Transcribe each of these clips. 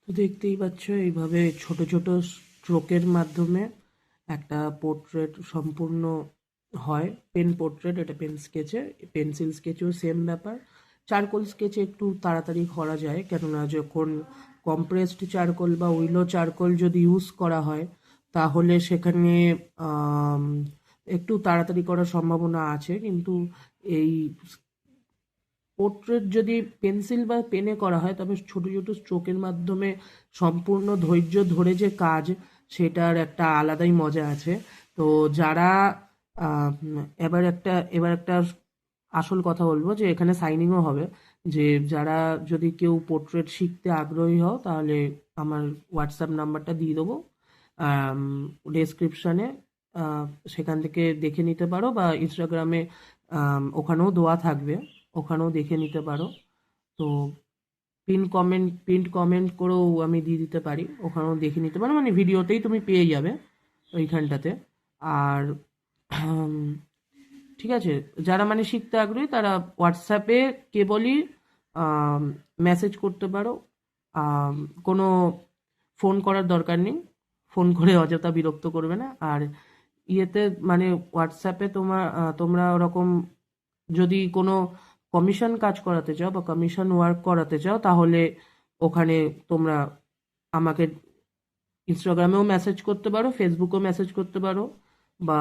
তো দেখতেই পাচ্ছ এইভাবে ছোট ছোট স্ট্রোকের মাধ্যমে একটা পোর্ট্রেট সম্পূর্ণ হয়। পেন পোর্ট্রেট, এটা পেন স্কেচে, পেন্সিল স্কেচেও সেম ব্যাপার। চারকোল স্কেচে একটু তাড়াতাড়ি করা যায়, কেননা যখন কম্প্রেসড চারকোল বা উইলো চারকোল যদি ইউজ করা হয় তাহলে সেখানে আম, একটু তাড়াতাড়ি করার সম্ভাবনা আছে। কিন্তু এই পোর্ট্রেট যদি পেন্সিল বা পেনে করা হয় তবে ছোট ছোট স্ট্রোকের মাধ্যমে সম্পূর্ণ ধৈর্য ধরে যে কাজ, সেটার একটা আলাদাই মজা আছে। তো যারা এবার একটা আসল কথা বলবো, যে এখানে সাইনিংও হবে। যে যারা যদি কেউ পোর্ট্রেট শিখতে আগ্রহী হও তাহলে আমার হোয়াটসঅ্যাপ নাম্বারটা দিয়ে দেবো ডেসক্রিপশানে, সেখান থেকে দেখে নিতে পারো, বা ইনস্টাগ্রামে ওখানেও দেওয়া থাকবে, ওখানেও দেখে নিতে পারো। তো পিন কমেন্ট করেও আমি দিয়ে দিতে পারি, ওখানেও দেখে নিতে পারো, মানে ভিডিওতেই তুমি পেয়ে যাবে ওইখানটাতে। আর উম, ঠিক আছে, যারা মানে শিখতে আগ্রহী তারা হোয়াটসঅ্যাপে কেবলই মেসেজ করতে পারো। আম, কোনো ফোন করার দরকার নেই, ফোন করে অযথা বিরক্ত করবে না। আর ইয়েতে মানে হোয়াটসঅ্যাপে তোমরা ওরকম যদি কোনো কমিশন কাজ করাতে চাও বা কমিশন ওয়ার্ক করাতে চাও তাহলে ওখানে তোমরা আমাকে ইনস্টাগ্রামেও মেসেজ করতে পারো, ফেসবুকেও মেসেজ করতে পারো, বা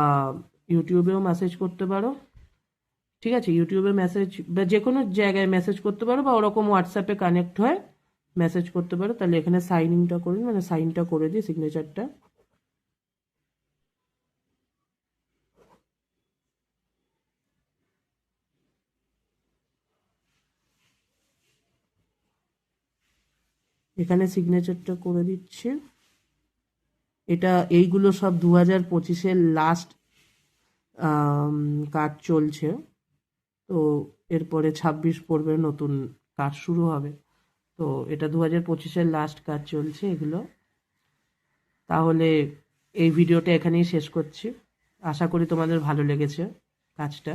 ইউটিউবেও মেসেজ করতে পারো। ঠিক আছে, ইউটিউবে মেসেজ বা যে কোনো জায়গায় মেসেজ করতে পারো, বা ওরকম হোয়াটসঅ্যাপে কানেক্ট হয়ে মেসেজ করতে পারো। তাহলে এখানে সাইনটা করুন, মানে সাইনটা করে দিই, সিগনেচারটা। এখানে সিগনেচারটা করে দিচ্ছি। এইগুলো সব 2025-এর লাস্ট কাজ চলছে। তো এরপরে 26 পড়বে, নতুন কাজ শুরু হবে। তো এটা 2025-এর লাস্ট কাজ চলছে এগুলো। তাহলে এই ভিডিওটা এখানেই শেষ করছি। আশা করি তোমাদের ভালো লেগেছে কাজটা।